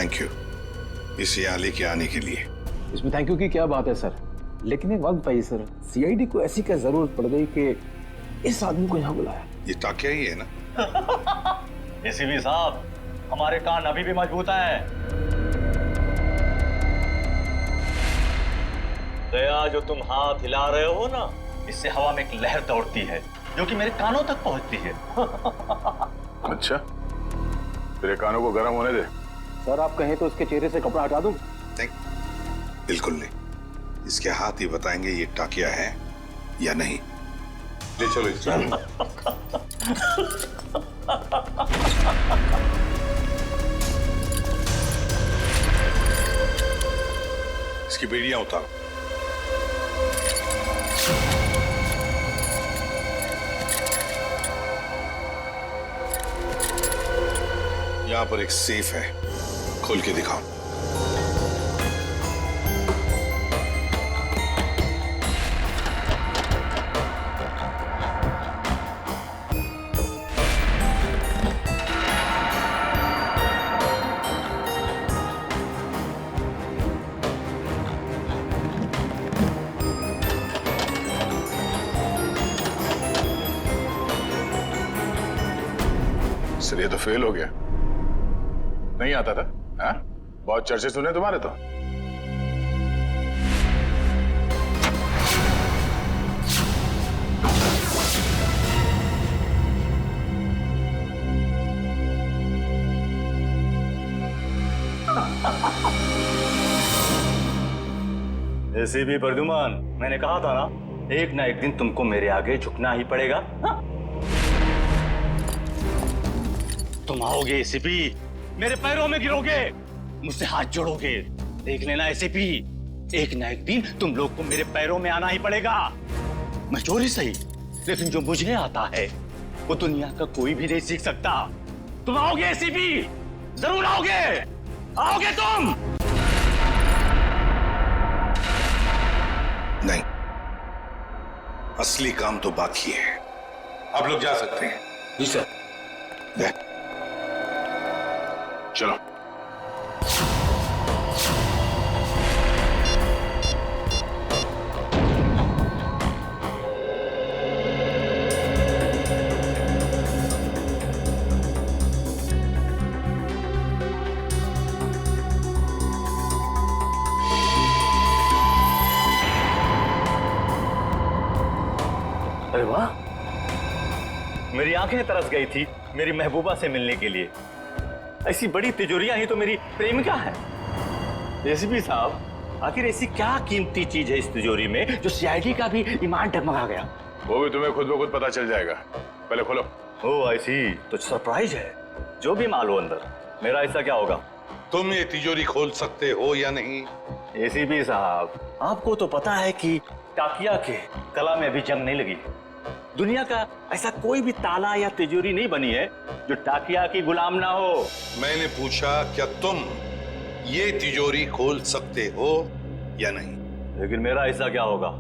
Thank you इसे यहाँ लेके आने के लिए। इसमें थैंक यू की क्या बात है सर, लेकिन एक वक्त पाई सर, सीआईडी को ऐसी क्या जरूरत पड़ गई कि इस आदमी को यहाँ बुलाया? ये टाकिया ही है ना? एसीपी साहब, हमारे कान अभी भी मजबूत हैं। दया, जो तुम हाथ हिला रहे हो ना, इससे हवा में एक लहर दौड़ती है जो कि मेरे कानों तक पहुंचती है। अच्छा, तेरे कानों को गर्म होने दे। सर आप कहें तो इसके चेहरे से कपड़ा हटा दूं? नहीं, बिल्कुल नहीं। इसके हाथ ही बताएंगे ये टाकिया है या नहीं। ले चलो इसे। इसकी बेड़ियां उतारो। यहां पर एक सेफ है, खोल के दिखाओ। सर ये तो फेल हो गया। नहीं आता था? हाँ? बहुत चर्चे सुने तुम्हारे तो। एसीपी प्रद्युमन, मैंने कहा था ना, एक ना एक दिन तुमको मेरे आगे झुकना ही पड़ेगा। हाँ? तुम आओगे एसीपी, मेरे पैरों में गिरोगे, मुझसे हाथ जोड़ोगे। देख लेना एसीपी, एक ना एक दिन तुम लोग को मेरे पैरों में आना ही पड़ेगा। मैं चोरी सही, लेकिन जो मुझे आता है वो दुनिया का कोई भी नहीं सीख सकता। तुम आओगे एसीपी, जरूर आओगे, आओगे तुम। नहीं, असली काम तो बाकी है। आप लोग जा सकते हैं। जी सर। चलो। अरे वाह, मेरी आंखें तरस गई थी मेरी महबूबा से मिलने के लिए। ऐसी बड़ी तिजोरियां ही तो मेरी प्रेमिका है। एसीपी साहब, आखिर ऐसी क्या कीमती चीज है इस तिजोरी में जो सीआईडी का भी ईमान डगमगा गया? वो भी तुम्हें खुद ब खुद पता चल जाएगा। पहले खोलो। ओह आई सी, तो सरप्राइज है। जो भी माल हो अंदर, मेरा ऐसा क्या होगा? तुम ये तिजोरी खोल सकते हो या नहीं? एसीपी साहब, आपको तो पता है कि टाकिया के कला में अभी जंग नहीं लगी। दुनिया का ऐसा कोई भी ताला या तिजोरी नहीं बनी है जो टाकिया की गुलाम ना हो। मैंने पूछा क्या तुम ये तिजोरी खोल सकते हो या नहीं? लेकिन मेरा ऐसा क्या होगा?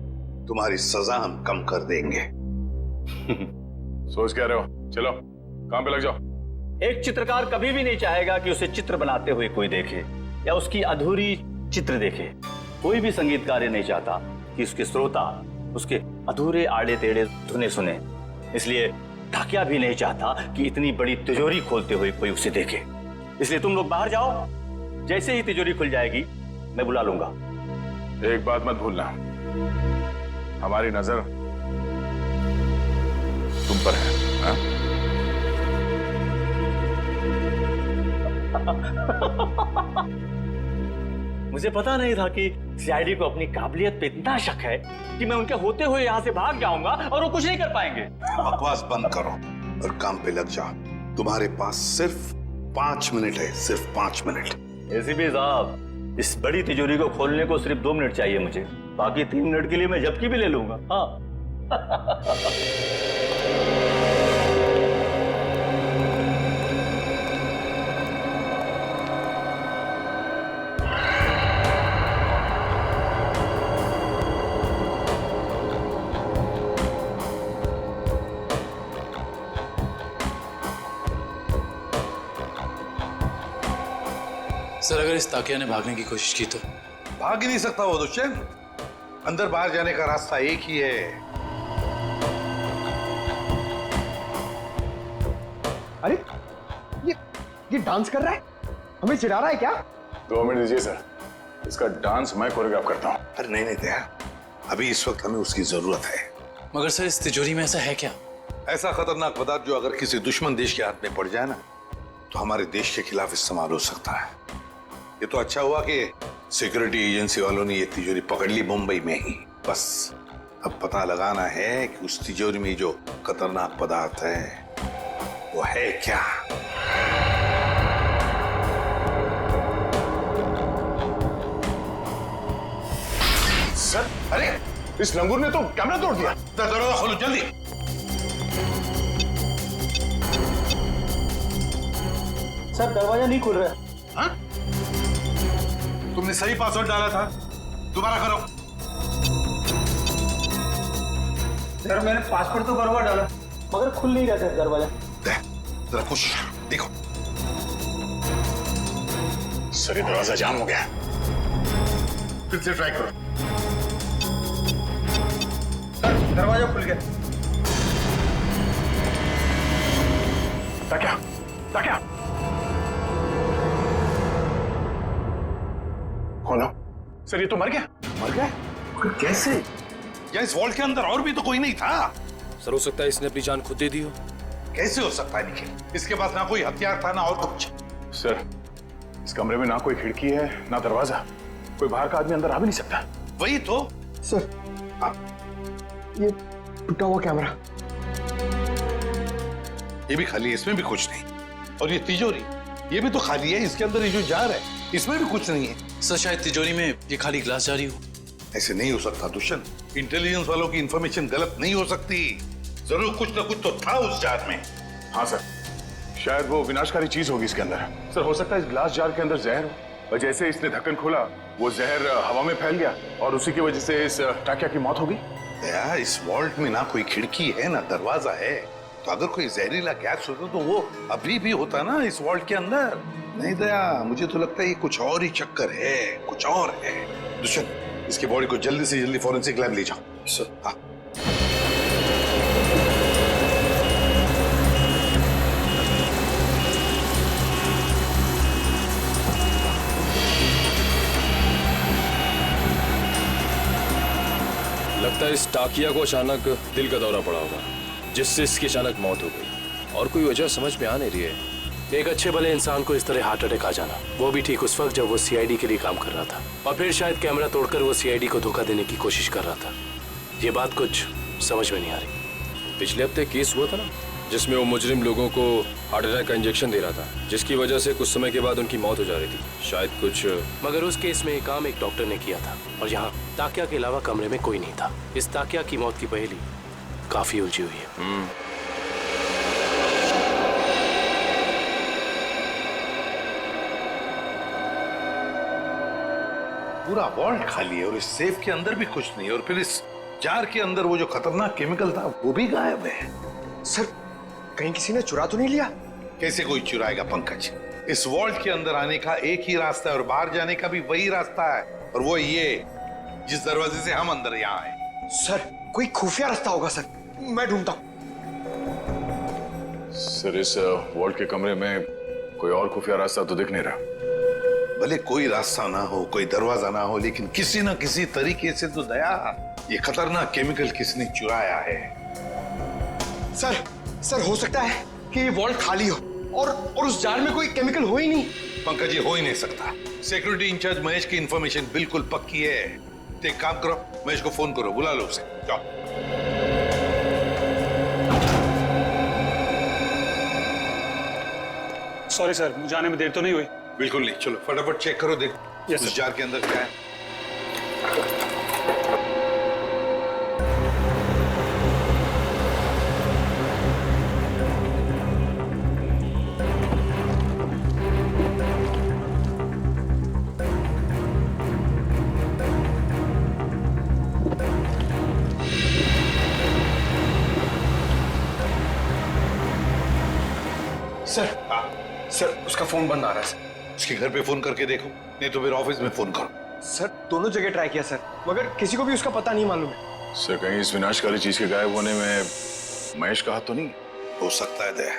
तुम्हारी सजा हम कम कर देंगे। सोच क्या रहे हो? चलो काम पे लग जाओ। एक चित्रकार कभी भी नहीं चाहेगा कि उसे चित्र बनाते हुए कोई देखे या उसकी अधूरी चित्र देखे। कोई भी संगीतकार ये नहीं चाहता कि उसके श्रोता उसके अधूरे आड़े टेढ़े धुने सुने। इसलिए टाकिया भी नहीं चाहता कि इतनी बड़ी तिजोरी खोलते हुए कोई उसे देखे। इसलिए तुम लोग बाहर जाओ, जैसे ही तिजोरी खुल जाएगी मैं बुला लूंगा। एक बात मत भूलना, हमारी नजर तुम पर है। हाँ? मुझे पता नहीं था कि सीआईडी को अपनी काबिलियत पे इतना शक है कि मैं उनके होते हुए यहाँ से भाग जाऊंगा और वो कुछ नहीं कर पाएंगे। बकवास बंद करो और काम पे लग जाओ। तुम्हारे पास सिर्फ 5 मिनट है, सिर्फ 5 मिनट। एसीपी साहब, इस बड़ी तिजोरी को खोलने को सिर्फ 2 मिनट चाहिए मुझे, बाकी 3 मिनट के लिए मैं झपकी भी ले लूंगा। हाँ। सर अगर इस ताकिया ने भागने की कोशिश की तो? भाग ही नहीं सकता वो दुष्यंत। अंदर बाहर जाने का रास्ता एक ही है। अरे ये डांस कर रहा है, हमें चिढ़ा रहा है क्या? 2 मिनट दीजिए सर, इसका डांस मैं कोरियोग्राफ करता हूँ। अरे नहीं नहीं दया, अभी इस वक्त हमें उसकी जरूरत है। मगर सर इस तिजोरी में ऐसा है क्या? ऐसा खतरनाक पदार्थ जो अगर किसी दुश्मन देश के हाथ में पड़ जाए ना तो हमारे देश के खिलाफ इस्तेमाल हो सकता है। ये तो अच्छा हुआ कि सिक्योरिटी एजेंसी वालों ने ये तिजोरी पकड़ ली मुंबई में ही। बस अब पता लगाना है कि उस तिजोरी में जो खतरनाक पदार्थ है वो है क्या। सर अरे इस लंगूर ने तो कैमरा तोड़ दिया। दरवाजा खोलो जल्दी। सर दरवाजा नहीं खुल रहा है। हाँ? तुमने सही पासवर्ड डाला था, दोबारा करो। सर मैंने पासवर्ड तो बराबर डाला मगर खुल नहीं रहा सर दरवाजा। जरा कोशिश करो, देखो। सर ये दरवाजा जाम हो गया। फिर से ट्राई करो। सर दरवाजा खुल गया। ताकिया, ताकिया। खोलो। सर ये तो मर गया। मर गया? कैसे? या इस वॉल्ट के अंदर और भी तो कोई नहीं था। सर हो सकता है इसने अपनी जान खुद दे दी हो। कैसे हो सकता है निखिल? इसके पास ना कोई हथियार था ना और कुछ। सर इस कमरे में ना कोई खिड़की है ना दरवाजा, कोई बाहर का आदमी अंदर आ भी नहीं सकता। वही तो। सर ये टूटा हुआ कैमरा। ये भी खाली है, इसमें भी कुछ नहीं। और ये तिजोरी, ये भी तो खाली है, इसके अंदर ये जो जार है इसमें भी कुछ नहीं है। सर शायद तिजोरी में ये खाली ग्लास जारी हो। ऐसे नहीं हो सकता दुष्यंत। इंटेलिजेंस वालों की इंफॉर्मेशन गलत नहीं हो सकती। जरूर कुछ ना कुछ तो था उस जार में। हाँ सर, शायद वो विनाशकारी चीज होगी इसके अंदर। सर हो सकता है इस ग्लास जार के अंदर जहर हो और जैसे इसने ढक्कन खोला वो जहर हवा में फैल गया और उसी की वजह से इस टाकिया की मौत हो गई। दया, इस वॉल्ट में ना कोई खिड़की है ना दरवाजा है, तो अगर कोई जहरीला गैस होता तो वो अभी भी होता ना इस वॉल्ट के अंदर। नहीं दया, मुझे तो लगता है ये कुछ और ही चक्कर है, कुछ और है। दुष्यंत इसकी बॉडी को जल्दी से जल्दी फॉरेंसिक लैब ले जाओ। सर हाँ। लगता है इस टाकिया को अचानक दिल का दौरा पड़ा होगा जिससे इसकी अचानक मौत हो गई और कोई वजह समझ में आ नहीं रही है। एक अच्छे भले इंसान को इस तरह हार्ट अटैक आ जाना, वो भी ठीक उस वक्त जब वो सीआईडी के लिए काम कर रहा था और फिर शायद कैमरा तोड़कर वो सीआईडी को धोखा देने की कोशिश कर रहा था। ये बात कुछ समझ में नहीं आ रही। पिछले हफ्ते केस हुआ था ना जिसमें वो मुजरिम लोगों को हार्ट अटैक का इंजेक्शन दे रहा था जिसकी वजह से कुछ समय के बाद उनकी मौत हो जा रही थी। शायद कुछ मगर उस केस में ये काम एक डॉक्टर ने किया था और यहाँ ताकिया के अलावा कमरे में कोई नहीं था। इस ताकिया की मौत की पहेली काफी उलझी हुई है। पूरा वॉल्ट खाली है और इस सेफ के अंदर भी कुछ नहीं, और फिर इस जार के अंदर वो जो खतरनाक केमिकल था वो भी गायब है। सर कहीं किसी ने चुरा तो नहीं लिया? कैसे कोई चुराएगा पंकज? इस वॉल्ट के अंदर आने का एक ही रास्ता है और बाहर जाने का भी वही रास्ता है, और वो ये जिस दरवाजे से हम अंदर यहाँ आए। सर कोई खुफिया रास्ता होगा सर, मैं ढूंढता हूँ। सर इस वॉल्ट के कमरे में कोई और खुफिया रास्ता तो दिख नहीं रहा। भले कोई रास्ता ना हो, कोई दरवाजा ना हो, लेकिन किसी ना किसी तरीके से तो दया ये खतरनाक केमिकल किसने चुराया है। सर हो सकता है कि ये वॉल्ट खाली हो और उस जार में कोई केमिकल हो ही नहीं। पंकज ये हो ही नहीं सकता। सिक्योरिटी इंचार्ज महेश की इंफॉर्मेशन बिल्कुल पक्की है। तो एक काम करो, महेश को फोन करो, बुला लो उसे। जाओ। सॉरी सर, मुझे आने में देर तो नहीं हुई? बिल्कुल नहीं, चलो फटाफट चेक करो, देखो उस जार के अंदर क्या है। सर उसका फोन बंद आ रहा है सर। उसके घर पे फोन करके देखो, नहीं तो फिर ऑफिस में फोन करो। सर दोनों जगह ट्राई किया सर, मगर किसी को भी उसका पता नहीं मालूम है। सर कहीं इस विनाशकारी चीज के गायब होने में महेश का हाथ तो नहीं? हो सकता है दया।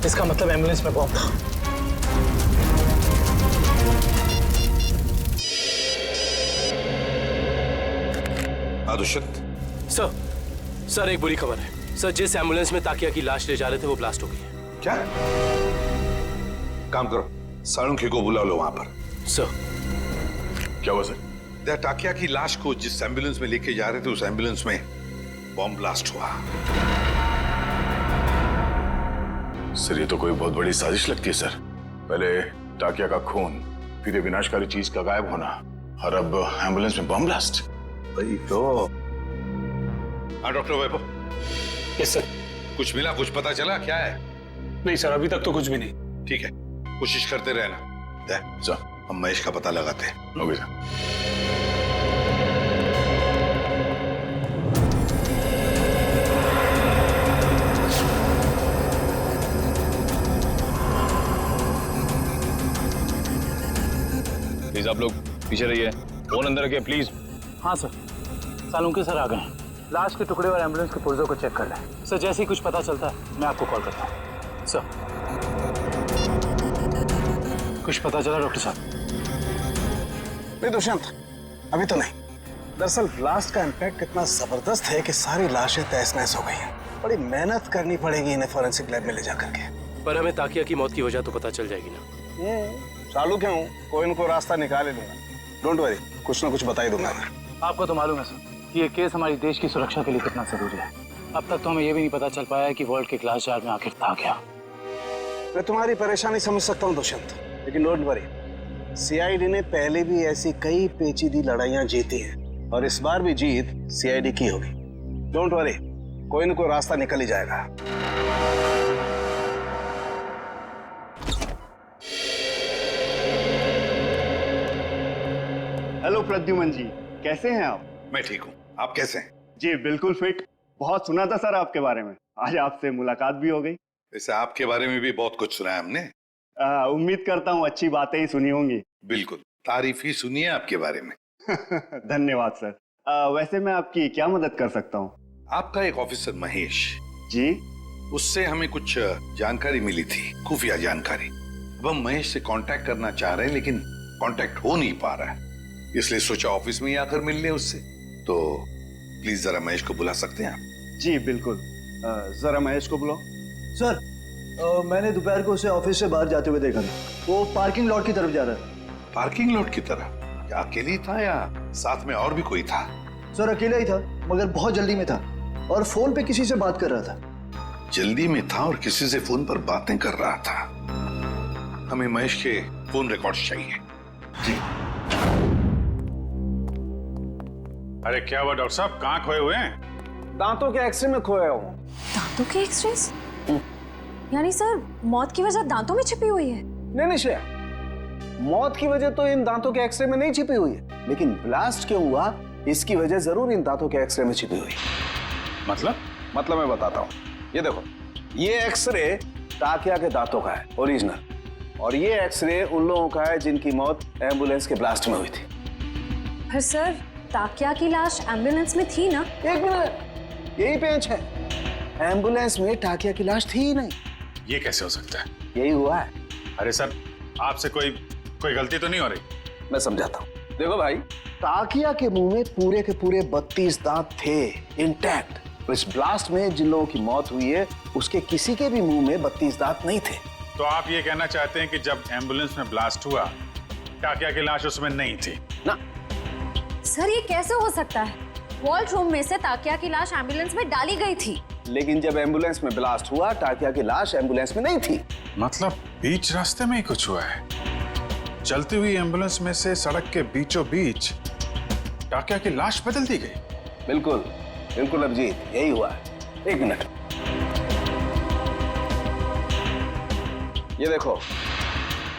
इसका मतलब एम्बुलेंस में बॉम्ब था। दुष्यंत, सर एक बुरी खबर है सर। जिस एम्बुलेंस में ताकिया की लाश ले जा रहे थे वो ब्लास्ट हो गई है। क्या? काम करो, साळुंखे को बुला लो वहां पर। सर क्या हुआ सर? दया, टाकिया की लाश को जिस एम्बुलेंस में लेके जा रहे थे उस एम्बुलेंस में बॉम्ब ब्लास्ट हुआ। सर ये तो कोई बहुत बड़ी साजिश लगती है सर। पहले टाकिया का खून, फिर ये विनाशकारी चीज का गायब होना, और अब एम्बुलेंस में बम ब्लास्ट। वही तो। हाँ डॉक्टर वैभव। Yes sir. कुछ मिला, कुछ पता चला क्या है? नहीं सर, अभी तक तो कुछ भी नहीं। ठीक है, कोशिश करते रहना। दया, सर हम महेश का पता लगाते हैं। Okay sir. प्लीज आप लोग पीछे रहिए, फोन अंदर रखिए प्लीज। हाँ सर, सालुंके सर आ गए हैं। लाश के टुकड़े और एम्बुलेंस के पुर्जों को चेक कर लें सर। जैसे ही कुछ पता चलता है मैं आपको कॉल करता हूँ सर। कुछ पता चला डॉक्टर साहब? नहीं दुष्यंत, अभी तो नहीं। दरअसल ब्लास्ट का इम्पैक्ट इतना जबरदस्त है कि सारी लाशें तहस नहस हो गई हैं। बड़ी मेहनत करनी पड़ेगी इन्हें फॉरेंसिक लैब में ले जाकर के। पर हमें ताकिया की मौत की वजह तो पता चल जाएगी ना। चालू क्यों, कोई न कोई रास्ता निकाल लूंगा। डोंट वरी, कुछ ना कुछ बता ही दूंगा मैं। आपको तो मालूम है सर कि ये केस हमारी देश की सुरक्षा के लिए कितना जरूरी है। अब तक तो हमें ये भी नहीं पता चल पाया कि वर्ल्ड के ग्लास जार में आखिर था क्या। मैं तुम्हारी परेशानी समझ सकता हूँ दुष्यंत, लेकिन डोंट वरी, सीआईडी ने पहले भी ऐसी कई पेचीदी लड़ाइयां जीती हैं और इस बार भी जीत सीआईडी की होगी। डोंट वरी, कोई न कोई रास्ता निकल ही जाएगा। हेलो प्रद्युमन जी, कैसे हैं आप? मैं ठीक हूँ, आप कैसे हैं? जी बिल्कुल फिट। बहुत सुना था सर आपके बारे में, आज आपसे मुलाकात भी हो गई। वैसे आपके बारे में भी बहुत कुछ सुना है हमने। उम्मीद करता हूँ अच्छी बातें ही सुनी होंगी। बिल्कुल, तारीफ ही सुनी है आपके बारे में। धन्यवाद सर। वैसे मैं आपकी क्या मदद कर सकता हूँ? आपका एक ऑफिसर महेश जी, उससे हमें कुछ जानकारी मिली थी, खुफिया जानकारी। अब हम महेश से कांटेक्ट करना चाह रहे हैं लेकिन कांटेक्ट हो नहीं पा रहा है, इसलिए सोचा ऑफिस में ही आकर मिल लें उससे। तो प्लीज जरा महेश को बुला सकते हैं आप? जी बिल्कुल, जरा महेश को बुलाओ। सर मैंने दोपहर को उसे ऑफिस से बाहर जाते हुए देखा था। वो पार्किंग लॉट की तरफ जा रहा है। पार्किंग लॉट की तरफ? क्या अकेले ही था या साथ में और भी कोई था? सर अकेला ही था, मगर बहुत जल्दी में था और फोन पे किसी से बात कर रहा था। जल्दी में था और किसी से फोन पर बातें कर रहा था। हमें महेश के फोन रिकॉर्ड्स चाहिए। जी। अरे क्या हुआ डॉक्टर साहब, कहाँ खोए हुए हैं? दांतों के एक्सरे में खोया हूँ। दांतों के एक्सरेस? यानी सर मौत की वजह दांतों में छिपी हुई है? नहीं श्रेया, मौत की वजह तो इन दांतों के एक्सरे में नहीं छिपी हुई है, लेकिन ब्लास्ट क्यों हुआ इसकी वजह जरूर इन दांतों के एक्सरे में छिपी हुई है। मतलब मैं बताता हूँ। ये देखो, ये एक्सरे ताकिया के दांतों का है ओरिजिनल, और ये एक्सरे उन लोगों का है जिनकी मौत एम्बुलेंस के ब्लास्ट में हुई थी। फिर सर ताकिया की लाश एम्बुलेंस में थी ना? एक मिनट, यही पेंच है। एम्बुलेंस में टाकिया की लाश थी ही नहीं। ये कैसे हो सकता है? यही हुआ है। अरे सर, आपसे कोई गलती तो नहीं हो रही? मैं समझाता हूँ। देखो भाई, ताकिया के मुंह में पूरे के पूरे 32 दांत थे इंटैक्ट। इस ब्लास्ट में जिन लोगों की मौत हुई है उसके किसी के भी मुंह में 32 दांत नहीं थे। तो आप ये कहना चाहते हैं कि जब एम्बुलेंस में ब्लास्ट हुआ टाकिया की लाश उसमें नहीं थी? ना सर, ये कैसे हो सकता है? वॉल्ट रूम में से ताकिया की लाश एम्बुलेंस में डाली गई थी, लेकिन जब एम्बुलेंस में ब्लास्ट हुआ टाकिया की लाश एम्बुलेंस में नहीं थी। मतलब बीच रास्ते में ही कुछ हुआ है। चलती हुई एम्बुलेंस में से सड़क के बीचों बीच टाकिया की लाश बदल दी गई? बिल्कुल बिल्कुल अभिजीत, यही हुआ है। एक मिनट, ये देखो,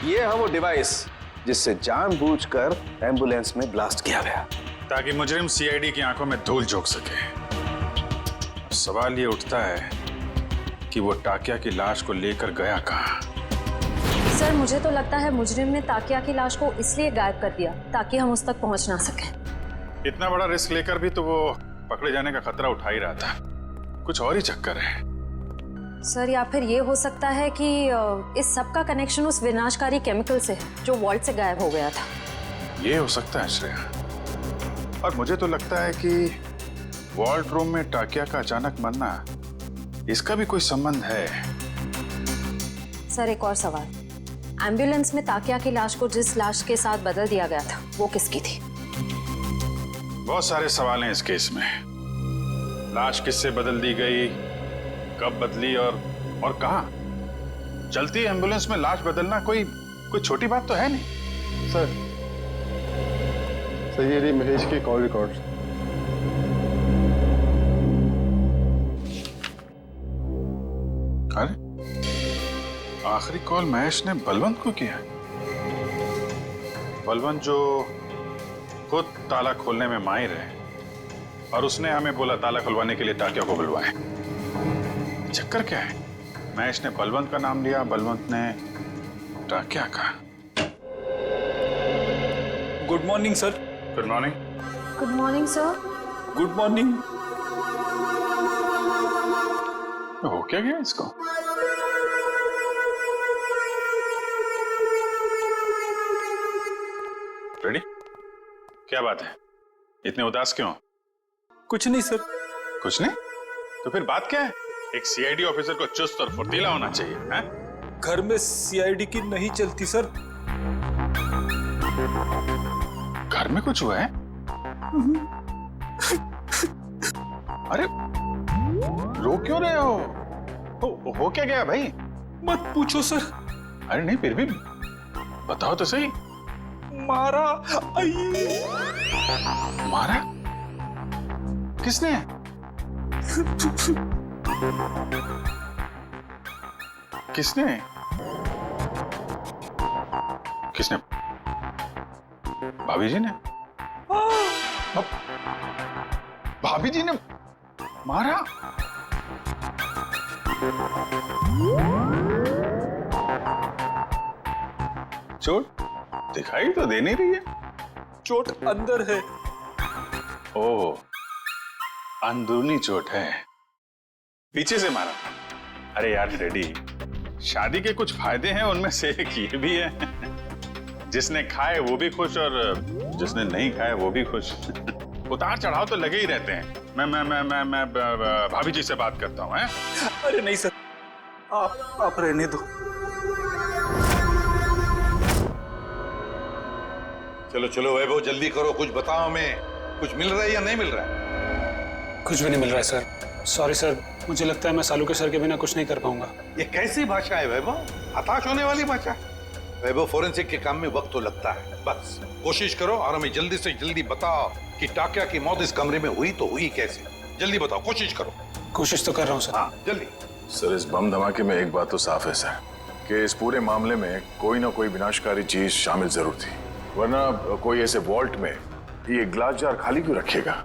ये है वो डिवाइस जिससे जानबूझकर एम्बुलेंस में ब्लास्ट किया गया, ताकि मुजरिम सीआईडी की आंखों में धूल झोंक सके। सवाल ये उठता है कि वो टाकिया की लाश को लेकर गया कहाँ? सर मुझे तो लगता है मुजरिम ने ताकिया की लाश को इसलिए गायब कर दिया ताकि हम उस तक पहुंच ना सकें। इतना बड़ा रिस्क लेकर भी तो वो पकड़े जाने का खतरा उठा ही रहा था। कुछ और ही चक्कर है। सर या फिर ये हो सकता है कि इस सब का कनेक्शन उस विनाशकारी केमिकल से है जो वॉल्ट से गायब हो गया था। ये हो सकता है श्रेया। और मुझे तो लगता है कि वॉल्ट रूम में टाकिया का अचानक मरना, इसका भी कोई संबंध है। सर एक और सवाल, एम्बुलेंस में ताकिया की लाश को जिस लाश के साथ बदल दिया गया था वो किसकी थी? बहुत सारे सवाल हैं इस केस में। लाश किससे बदल दी गई, कब बदली और कहाँ? चलती एम्बुलेंस में लाश बदलना कोई छोटी बात तो है नहीं। सर ये रही महेश के कॉल रिकॉर्ड। अरे आखिरी कॉल महेश ने बलवंत को किया। बलवंत जो खुद ताला खोलने में माहिर है, और उसने हमें बोला ताला खुलवाने के लिए टाकिया को बुलवाएं। चक्कर क्या है? महेश ने बलवंत का नाम लिया, बलवंत ने टाकिया का। Good morning sir. Good morning. Good morning sir. Good morning. हो क्या गया इसको? रेडी? क्या बात है? इतने उदास क्यों? कुछ नहीं सर। कुछ नहीं? तो फिर बात क्या है? एक सीआईडी ऑफिसर को चुस्त और फुर्तीला होना चाहिए, हैं? घर में सीआईडी की नहीं चलती सर। घर में कुछ हुआ है? अरे रो क्यों रहे हो क्या गया भाई? मत पूछो सर। अरे नहीं, फिर भी बताओ तो सही। मारा। मारा? किसने? किसने? किसने? भाभी जी ने? भाभी जी ने मारा? चोट दिखाई तो दे नहीं रही है। चोट अंदर है। ओह, अंदरूनी चोट है। पीछे से मारा? अरे यार रेडी, शादी के कुछ फायदे हैं, उनमें से एक ये भी है, जिसने खाए वो भी खुश और जिसने नहीं खाए वो भी खुश। उतार चढ़ाव तो लगे ही रहते हैं। मैं भाभी जी से बात करता हूँ। अरे नहीं सर, आप रहने दो। चलो चलो वैभव, जल्दी करो, कुछ बताओ हमें। कुछ मिल रहा है या नहीं मिल रहा है? कुछ भी नहीं मिल रहा है सर। सॉरी सर, मुझे लगता है मैं सालू के सर के बिना कुछ नहीं कर पाऊंगा। ये कैसी भाषा है वैभव? हताश होने वाली भाषा। वैभव, फोरेंसिक के काम में वक्त तो लगता है, बस कोशिश करो और हमें जल्दी से जल्दी बताओ कि टाकिया की मौत इस कमरे में हुई तो हुई कैसे। जल्दी बताओ, कोशिश करो। कोशिश तो कर रहा हूँ सर। हाँ जल्दी। सर, इस बम धमाके में एक बात तो साफ है सर, कि इस पूरे मामले में कोई ना कोई विनाशकारी चीज शामिल जरूर थी, वरना कोई ऐसे वॉल्ट में ये ग्लास जार खाली क्यों रखेगा?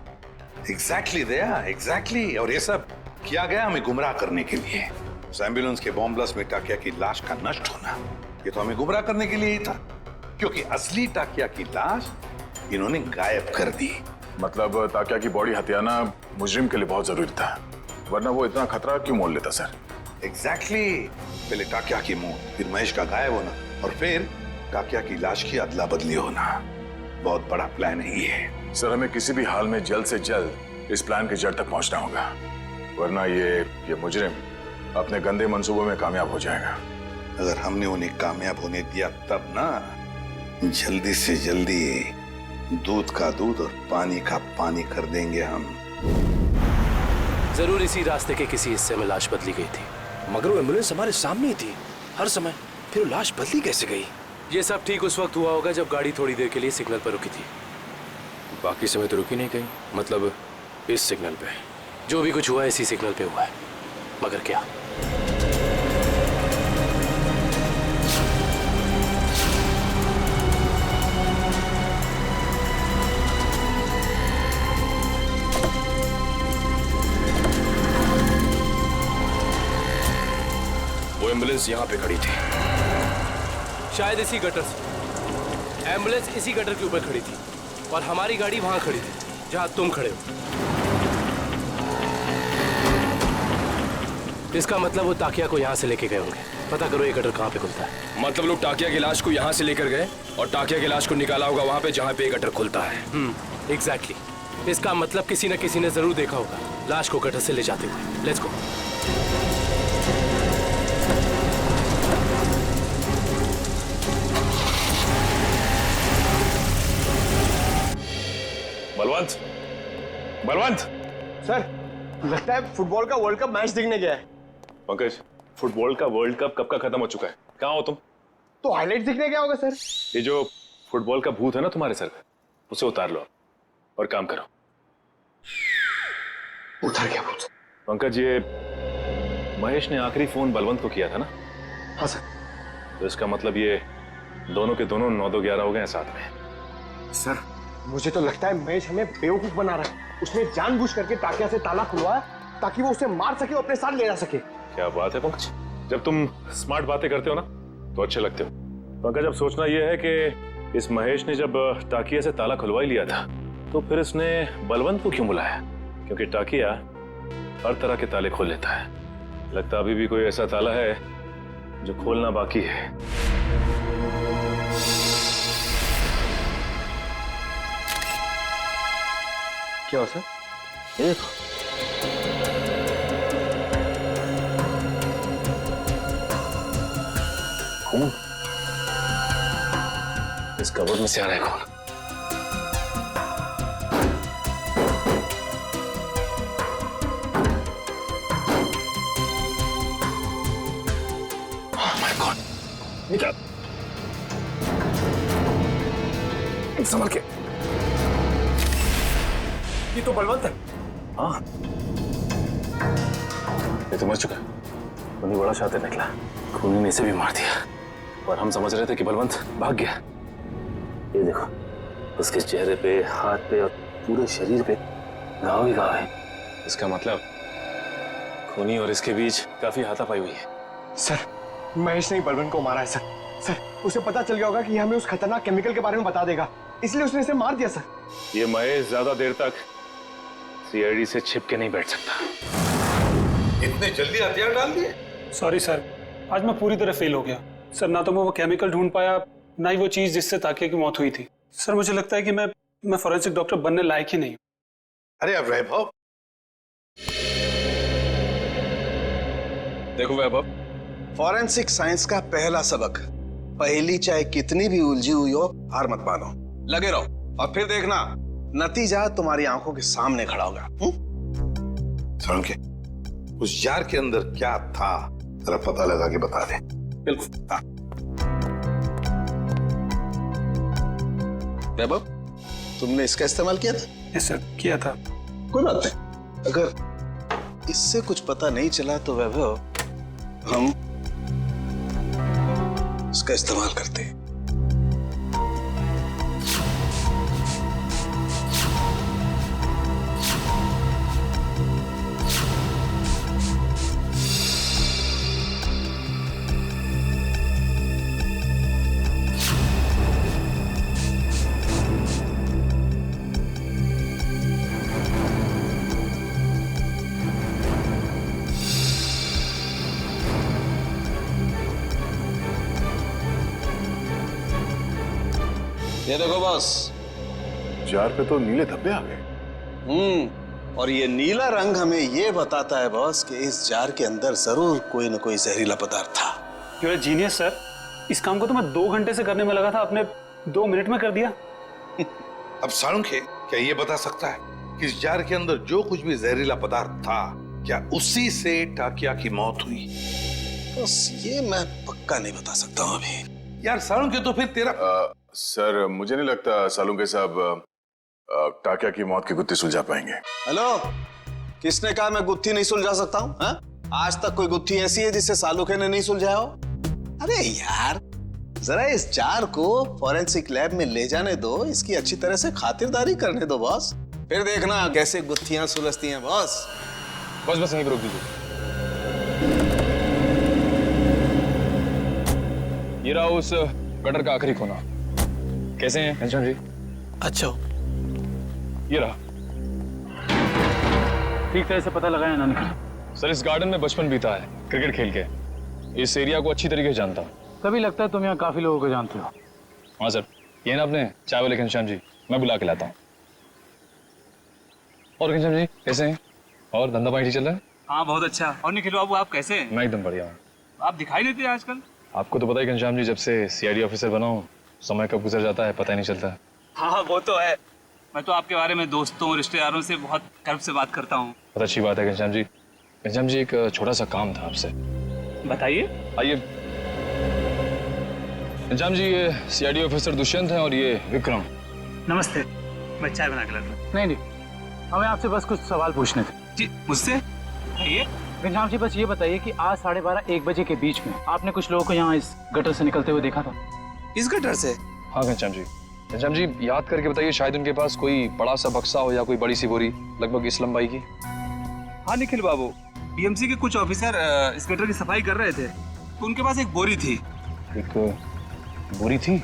एग्जैक्टली दया, एग्जैक्टली। और ये सब किया गया हमें गुमराह करने के लिए। उस एम्बुलेंस के बॉम्ब ब्लास्ट में टाकिया की लाश का नष्ट होना, ये तो हमें गुमराह करने के लिए ही था, क्योंकि असली टाकिया की लाश इन्होंने गायब कर दी। मतलब टाकिया की बॉडी हथियाना मुजरिम के लिए बहुत जरूरी था, वरना वो इतना खतरा क्यों मोल लेता सर? एग्जैक्टली। पहले टाकिया की मौत, फिर महेश का गायब होना, और फिर टाकिया की लाश की अदला बदली होना। बहुत बड़ा प्लान है ये। सर, हमें किसी भी हाल में जल्द से जल्द इस प्लान की जड़ तक पहुंचना होगा, वरना ये मुजरिम अपने गंदे मंसूबों में कामयाब हो जाएगा। अगर हमने उन्हें कामयाब होने दिया तब ना, जल्दी से जल्दी दूध का दूध और पानी का पानी कर देंगे हम। जरूर इसी रास्ते के किसी हिस्से में लाश बदली गई थी, मगर वो एम्बुलेंस हमारे सामने ही थी हर समय, फिर वो लाश बदली कैसे गई? ये सब ठीक उस वक्त हुआ होगा जब गाड़ी थोड़ी देर के लिए सिग्नल पर रुकी थी। बाकी समय तो रुकी नहीं कहीं, मतलब इस सिग्नल पे। जो भी कुछ हुआ है इसी सिग्नल पे हुआ है, मगर क्या? वो एम्बुलेंस यहाँ पे खड़ी थी। शायद इसी गटर से। एम्बुलेंस इसी गटर के ऊपर खड़ी थी और हमारी गाड़ी वहां खड़ी थी जहां तुम खड़े हो। इसका मतलब वो ताकिया को यहाँ से लेके गए होंगे। पता करो ये गटर कहाँ पे खुलता है। मतलब लोग टाकिया की लाश को यहाँ से लेकर गए और टाकिया की लाश को निकाला होगा वहां पे जहाँ पे ये गटर खुलता है। एग्जैक्टली। इसका मतलब किसी न किसी ने जरूर देखा होगा लाश को गटर से ले जाते हुए। Let's go. Balwant, Balwant. Sir, लगता है फुटबॉल का वर्ल्ड कप मैच देखने गया है। पंकज, फुटबॉल का वर्ल्ड कप कब का खत्म हो चुका है? कहाँ हो तुम? तो हाईलाइट देखने गया होगा सर। ये जो फुटबॉल का भूत है ना तुम्हारे सर पे, उसे उतार लो और काम करो। उतार गया भूत? पंकज, ये महेश ने आखिरी फोन बलवंत को किया था ना? हाँ सर। तो इसका मतलब ये दोनों के दोनों 9-2-11 हो गए हैं साथ में। सर, मुझे तो लगता है महेश हमें बेवकूफ बना रहा है। उसने जानबूझ करके टाकिया से ताला खुलवाया ताकि वो उसे मार सके और अपने साथ ले जा सके। क्या बात है पंकज, जब तुम स्मार्ट बातें करते हो ना तो अच्छे लगते हो। पंकज, अब सोचना यह है कि इस महेश ने जब टाकिया से ताला खुलवा ही लिया था तो फिर इसने बलवंत को क्यों बुलाया? क्योंकि टाकिया हर तरह के ताले खोल लेता है। लगता अभी भी कोई ऐसा ताला है जो खोलना बाकी है। क्या हो सर? ये देखो। खून इस कबर्ड में से आ रहा है। खून संभल के। ये तो बलवंत है। हाँ, ये तो मर चुका है। खूनी बड़ा शातिर निकला। खूनी ने इसे भी मार दिया और हम समझ रहे थे कि बलवंत भाग गया। ये देखो, उसके चेहरे पे, हाथ पे और पूरे शरीर पे घाव ही घाव है। इसका मतलब खूनी और इसके बीच काफी हाथापाई हुई है। सर, महेश ने बलवंत को मारा है सर। सर, उसे पता चल गया होगा कि हमें उस खतरनाक केमिकल के बारे में बता देगा, इसलिए उसने इसे मार दिया सर। ये महेश ज्यादा देर तक सीआईडी से छिप के नहीं बैठ सकता। इतने जल्दी हथियार डाल दिए? सॉरी सर, आज मैं पूरी तरह फेल हो गया सर। ना तो मैं वो केमिकल ढूंढ पाया, ना ही वो चीज जिससे ताकिया की मौत हुई थी। सर, मुझे लगता है कि मैं फॉरेंसिक डॉक्टर बनने लायक ही नहीं। अरे अब वैभव, देखो वैभव, फॉरेंसिक साइंस का पहला सबक, पहेली चाहे कितनी भी उलझी हुई हो, हार मत मानो, लगे रहो और फिर देखना नतीजा तुम्हारी आंखों के सामने खड़ा होगा। के उस जार के अंदर क्या था जरा पता लगा के बता दे। बिल्कुल। हाँ वैभव, तुमने इसका इस्तेमाल किया था? यस सर, किया था। कोई बात नहीं, अगर इससे कुछ पता नहीं चला तो वैभव हम इसका इस्तेमाल करते हैं। ये देखो बॉस, जार पे तो नीले धब्बे आ गए। और ये नीला रंग हमें ये बताता है बॉस कि इस जार के अंदर जरूर कोई न कोई जहरीला पदार्थ था। You are genius sir. इस काम को तो मैं 2 घंटे से करने में लगा था, आपने 2 मिनट में कर दिया। अब साळुंखे क्या ये बता सकता है कि इस जार के अंदर जो कुछ भी जहरीला पदार्थ था, क्या उसी से टाकिया की मौत हुई? बस ये मैं पक्का नहीं बता सकता हूँ अभी। यार साळुंखे, तो फिर तेरा सर, मुझे नहीं लगता सालुंखे साहब टाकिया की मौत की गुत्थी सुलझा पाएंगे। हेलो, किसने कहा मैं गुत्थी नहीं सुलझा सकता हूँ? आज तक कोई गुत्थी ऐसी है जिससे सालुखे ने नहीं सुलझाया हो? अरे यार, जरा इस जार को फॉरेंसिक लैब में ले जाने दो, इसकी अच्छी तरह से खातिरदारी करने दो बॉस, फिर देखना कैसे गुत्थियां सुलझती हैं बॉस। बस यहीं पर रोक दीजिए। ये रहा उस गटर का आखिरी कोना। कैसे हैं घनश्याम जी? अच्छा, ये रहा। ठीक तरह से पता लगाया ना निकल। सर, इस गार्डन में बचपन बीता है क्रिकेट खेल के। इस एरिया को अच्छी तरीके से जानता हूँ। तभी लगता है तुम यहाँ काफी लोगों को जानते हो। हाँ सर, ये ना अपने चाय वाले घनश्याम जी, मैं बुला के लाता हूँ। और घनश्याम जी कैसे हैं? और धंधा पानी ठीक चल रहा है? हाँ बहुत अच्छा। और निखिल बाबू आप कैसे हैं? मैं एकदम बढ़िया हूँ। आप दिखाई नहीं देते आजकल। आपको तो पता ही घनश्याम जी, जब से सीआईडी ऑफिसर बना हूँ, समय कब गुजर जाता है पता ही नहीं चलता। हाँ वो तो है। मैं तो आपके बारे में दोस्तों रिश्तेदारों से बहुत गर्व से बात करता हूँ। बहुत अच्छी बात है घनश्याम जी। घनश्याम जी, एक छोटा सा काम था आपसे। बताइए। आइए। घनश्याम जी, ये सीआईडी ऑफिसर दुष्यंत हैं और ये विक्रम। नमस्ते, मैं चाय बना के लाता हूँ। नहीं, हमें आपसे बस कुछ सवाल पूछने थे। जी मुझसे? आइए। घनश्याम जी, बस ये बताइए कि आज 12:30-1 बजे के बीच में आपने कुछ लोगों को यहाँ इस गटर से निकलते हुए देखा था? इस गटर से? हाँ घनश्याम जी। घनश्याम जी, याद करके बताइए, शायद उनके पास कोई बड़ा सा बक्सा हो या कोई बड़ी सी बोरी लगभग इस लंबाई की। हाँ निखिल बाबू, बीएमसी के कुछ ऑफिसर इस गटर की सफाई कर रहे थे, तो उनके पास एक बोरी थी। एक बोरी थी?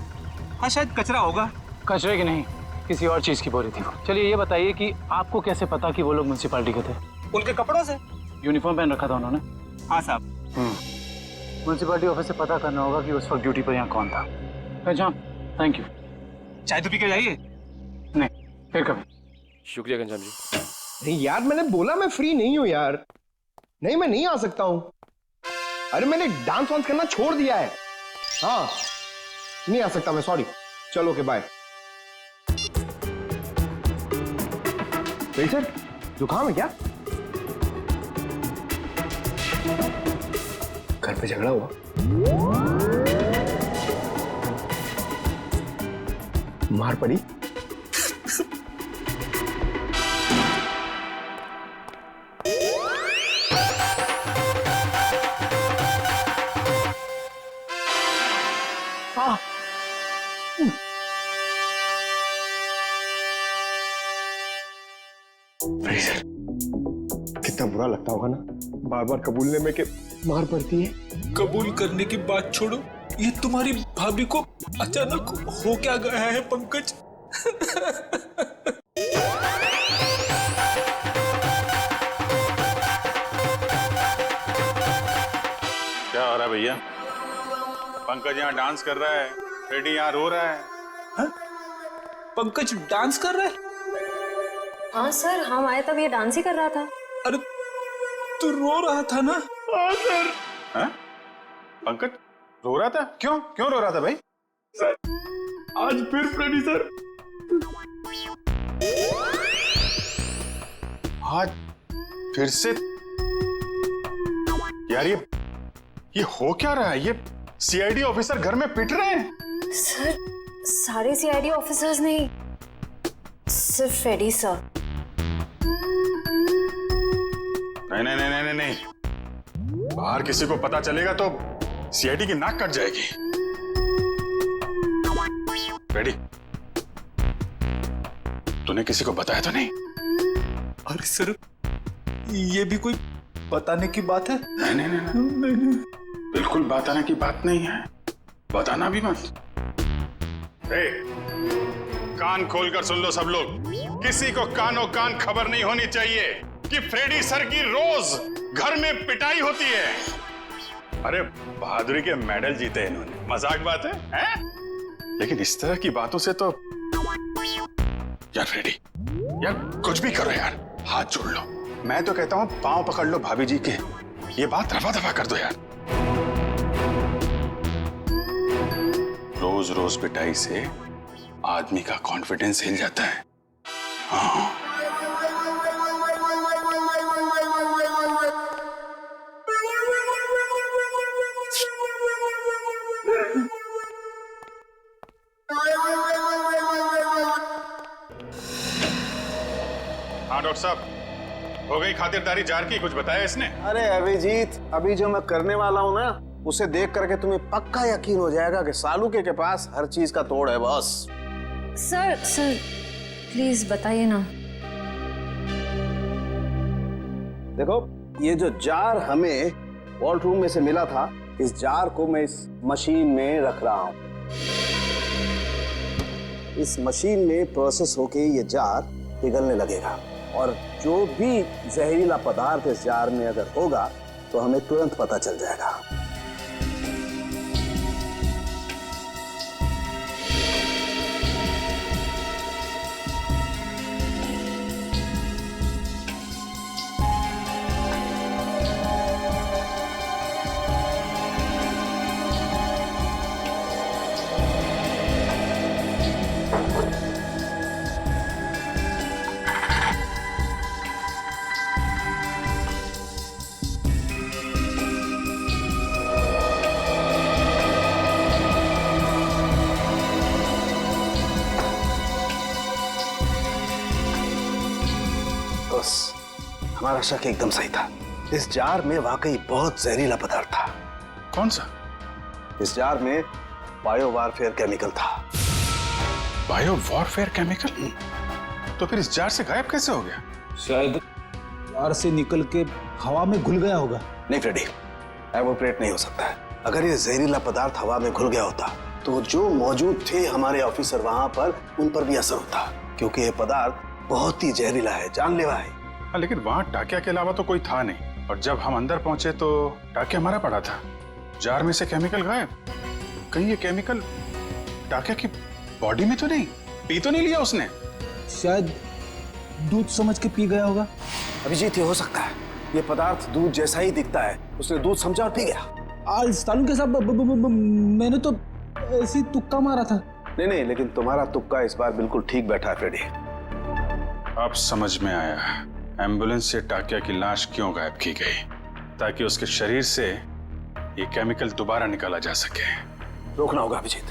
हाँ शायद कचरा होगा। कचरे की नहीं, किसी और चीज की बोरी थी। चलिए ये बताइए कि आपको कैसे पता कि वो लोग म्युनिसिपैलिटी के थे? उनके कपड़ों से। यूनिफॉर्म पहन रखा था उन्होंने? हाँ साहब। म्युनिसिपैलिटी ऑफिस से पता करना होगा कि उस वक्त ड्यूटी पर यहाँ कौन था। Ghanshyam, thank you. चाय तो पी के जाइए। नहीं, फिर कभी। शुक्रिया घनश्याम जी। अरे यार, मैंने बोला मैं फ्री नहीं हूं यार। नहीं, मैं नहीं आ सकता हूं। अरे मैंने डांस वांस करना छोड़ दिया है। हाँ, नहीं आ सकता मैं, सॉरी। चलो ओके, बाय। सर, जुकाम है क्या? घर पे झगड़ा हुआ? मार पड़ी? सर, कितना बुरा लगता होगा ना बार बार कबूलने में कि मार पड़ती है। कबूल करने की बात छोड़ो, ये तुम्हारी भाभी को अचानक हो क्या गया है पंकज? क्या हो रहा है भैया? पंकज यहाँ डांस कर रहा है, फ्रेडी यहाँ रो रहा है। हा? पंकज डांस कर रहा है? हाँ सर, हम आए तब ये डांस ही कर रहा था। अरे तू रो रहा था ना? हाँ सर। हाँ? पंकज रो रहा था? क्यों क्यों रो रहा था भाई? सर, आज फिर फ्रेडी सर। आज फिर से? यार ये हो क्या रहा है? ये सीआईडी ऑफिसर घर में पिट रहे हैं? सर, सारे सीआईडी ऑफिसर्स नहीं, सिर्फ फ्रेडी सर। नहीं नहीं नहीं नहीं नहीं, बाहर किसी को पता चलेगा तो सीआईडी की नाक कट जाएगी। फ्रेडी, तूने किसी को बताया तो नहीं? अरे सर, ये भी कोई बताने की बात है? नहीं नहीं नहीं, नहीं, नहीं। बिल्कुल बताने की बात नहीं है, बताना भी मत। कान खोलकर सुन लो सब लोग, किसी को कानों कान खबर नहीं होनी चाहिए कि फ्रेडी सर की रोज घर में पिटाई होती है। अरे बहादुरी के मेडल जीते इन्होंने, मजाक बात है, हैं? लेकिन इस तरह की बातों से तो यार फ्रेडी, यार कुछ भी करो यार, हाथ जोड़ लो। मैं तो कहता हूं पांव पकड़ लो भाभी जी के, ये बात रफा दफा कर दो यार। रोज रोज पिटाई से आदमी का कॉन्फिडेंस हिल जाता है। हाँ। हाँ डॉक्टर साहब, हो गई खातिरदारी जार की, कुछ बताया इसने? अरे अभिजीत, अभी जो मैं करने वाला हूँ ना, उसे देख करके तुम्हें पक्का यकीन हो जाएगा कि सालुके के पास हर चीज का तोड़ है बॉस। सर प्लीज बताइए ना। देखो, ये जो जार हमें वॉल्ट रूम में से मिला था, इस जार को मैं इस मशीन में रख रहा हूं। इस मशीन में प्रोसेस होके ये जार पिघलने लगेगा और जो भी जहरीला पदार्थ इस जार में अगर होगा तो हमें तुरंत पता चल जाएगा। हमारा शक एकदम सही था। इस जार में वाकई बहुत जहरीला पदार्थ था। कौन सा? इस जार में बायो वारफेयर केमिकल था। Bio warfare chemical? तो फिर इस जार से गायब कैसे हो गया? शायद जार से निकल के हवा में घुल गया होगा। नहीं फ्रेडी, एवोपरेट नहीं हो सकता है। अगर ये जहरीला पदार्थ हवा में घुल गया होता तो जो मौजूद थे हमारे ऑफिसर वहां पर, उन पर भी असर होता, क्योंकि ये पदार्थ बहुत ही जहरीला है, जानलेवा है। हाँ, लेकिन वहां टाकिया के अलावा तो कोई था नहीं, और जब हम अंदर पहुंचे तो टाकिया हमारा पड़ा था, जार में से केमिकल गायब। कहीं ये केमिकल टाकिया की बॉडी में तो नहीं, पी तो नहीं लिया उसने? शायद दूध समझ के पी गया होगा। अभिजीत, ये हो सकता है। ये पदार्थ दूध जैसा ही दिखता है, उसने दूध समझा और पी गया। सालू के साथ मैंने तो ऐसी तुक्का मारा था। नहीं, लेकिन तुम्हारा तुक्का इस बार बिल्कुल ठीक बैठा है फ्रेडी। अब समझ में आया एम्बुलेंस से टाकिया की लाश क्यों गायब की गई, ताकि उसके शरीर से ये केमिकल दोबारा निकाला जा सके। रोकना होगा अभिजीत,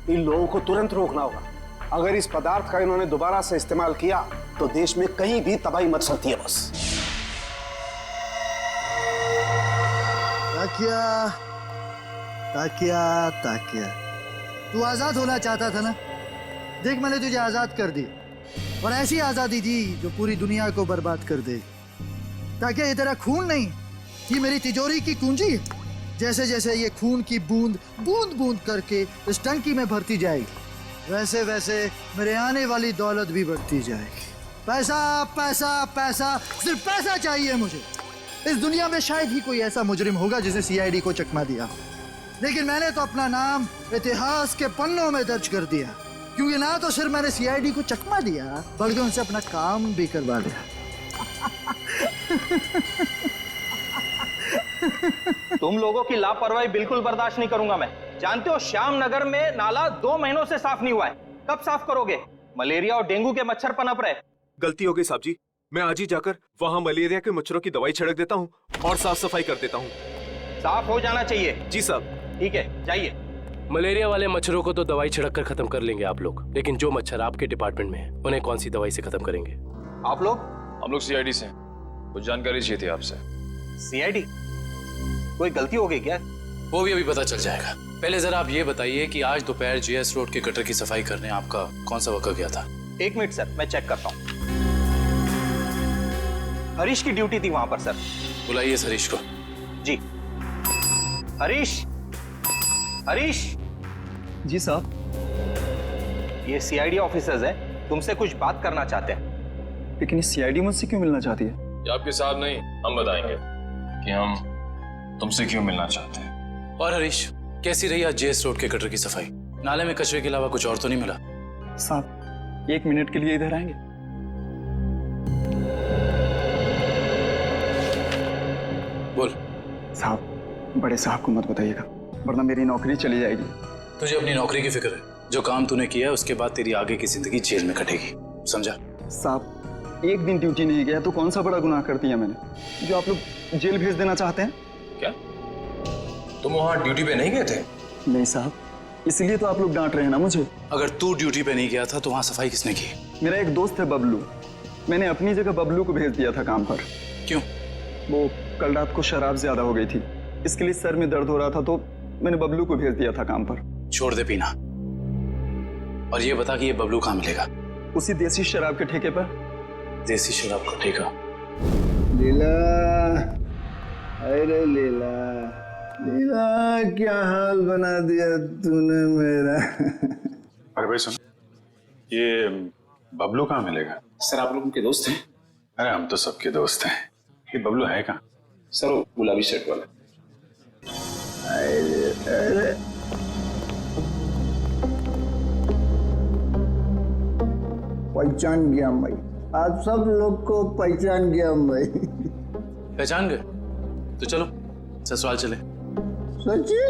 इन लोगों को तुरंत रोकना होगा। अगर इस पदार्थ का इन्होंने दोबारा से इस्तेमाल किया तो देश में कहीं भी तबाही मच सकती है। बस ताकिया, तू आजाद होना चाहता था ना? देख, मैंने तुझे आजाद कर दी, और ऐसी आजादी दी जो पूरी दुनिया को बर्बाद कर दे। ताकिया, ये तेरा खून नहीं, ये मेरी तिजोरी की कुंजी है। जैसे जैसे ये खून की बूंद बूंद करके इस टंकी में भरती जाएगी, वैसे वैसे मेरे आने वाली दौलत भी बढ़ती जाएगी। पैसा पैसा पैसा, सिर्फ पैसा चाहिए मुझे। इस दुनिया में शायद ही कोई ऐसा मुजरिम होगा जिसे सीआईडी को चकमा दिया, लेकिन मैंने तो अपना नाम इतिहास के पन्नों में दर्ज कर दिया, क्योंकि ना तो सिर्फ मैंने सीआईडी को चकमा दिया, बल्कि उनसे अपना काम भी करवा दिया। तुम लोगों की लापरवाही बिल्कुल बर्दाश्त नहीं करूंगा मैं। जानते हो, श्याम नगर में नाला 2 महीनों से साफ नहीं हुआ है। कब साफ करोगे? मलेरिया और डेंगू के मच्छर पनप रहे। गलती हो गई साहब जी, मैं आज ही जाकर वहाँ मलेरिया के मच्छरों की दवाई छिड़क देता हूँ और साफ सफाई कर देता हूँ। साफ हो जाना चाहिए। जी साहब। ठीक है, जाइए। मलेरिया वाले मच्छरों को तो दवाई छिड़क कर खत्म कर लेंगे आप लोग, लेकिन जो मच्छर आपके डिपार्टमेंट में है उन्हें कौन सी दवाई से खत्म करेंगे? आप लोग? हम लोग सीआईडी से, कुछ जानकारी चाहिए थी आपसे। सीआईडी? कोई गलती हो गई क्या? वो भी अभी पता चल जाएगा। पहले जरा आप ये बताइए कि आज दोपहर जीएस रोड के गटर की सफाई करने आपका कौन सा वर्कर गया था? 1 मिनट सर, मैं चेक करता हूँ। हरीश की ड्यूटी थी वहां पर सर। बुलाइए इस हरीश को। जी। हरीश, हरीश। जी साहब। ये सीआईडी ऑफिसर्स हैं, तुमसे कुछ बात करना चाहते हैं। लेकिन ये सीआईडी मुझसे क्यों मिलना चाहती है? ये आपके साहब नहीं, हम बताएंगे कि हम तुमसे क्यों मिलना चाहते हैं। और हरीश, कैसी रही आज जेएस रोड के गटर की सफाई? नाले में कचरे के अलावा कुछ और तो नहीं मिला? साहब, 1 मिनट के लिए इधर आएंगे? बोल। साहब, बड़े साहब को मत बताइएगा, वरना मेरी नौकरी चली जाएगी। तुझे अपनी नौकरी की फिक्र है? जो काम तूने किया है उसके बाद तेरी आगे की जिंदगी जेल में कटेगी, समझा? साहब, 1 दिन ड्यूटी नहीं गया तो कौन सा बड़ा गुनाह कर दिया मैंने जो आप लोग जेल भेज देना चाहते हैं? क्या तुम वहां ड्यूटी पे नहीं गए थे? नहीं साहब, इसलिए तो आप लोग डांट रहे हैं ना मुझे। अगर तू ड्यूटी पे नहीं गया था तो वहां सफाई किसने की? मेरा एक दोस्त है बबलू, मैंने अपनी जगह बबलू को भेज दिया था काम पर। क्यों? वो कल रात को शराब ज्यादा हो गई थी, इसके लिए सर में दर्द हो रहा था, तो मैंने बबलू को भेज दिया था काम पर। छोड़ दे पीना और ये बता कि ये बबलू कहाँ मिलेगा? उसी देसी शराब के ठेके पर। देसी शराब का ठेका? लीला, अरे लीला, लीला क्या हाल बना दिया तूने मेरा। अरे भाई सुन, ये बबलू कहाँ मिलेगा? सर आप लोग उनके दोस्त हैं? अरे हम तो सबके दोस्त हैं। ये बबलू है कहाँ? सर वो गुलाबी शर्ट वाला। अरे पहचान गया भाई, आप सब लोग को पहचान गया भाई। पहचान गए? तो चलो ससुराल चले। सच्ची?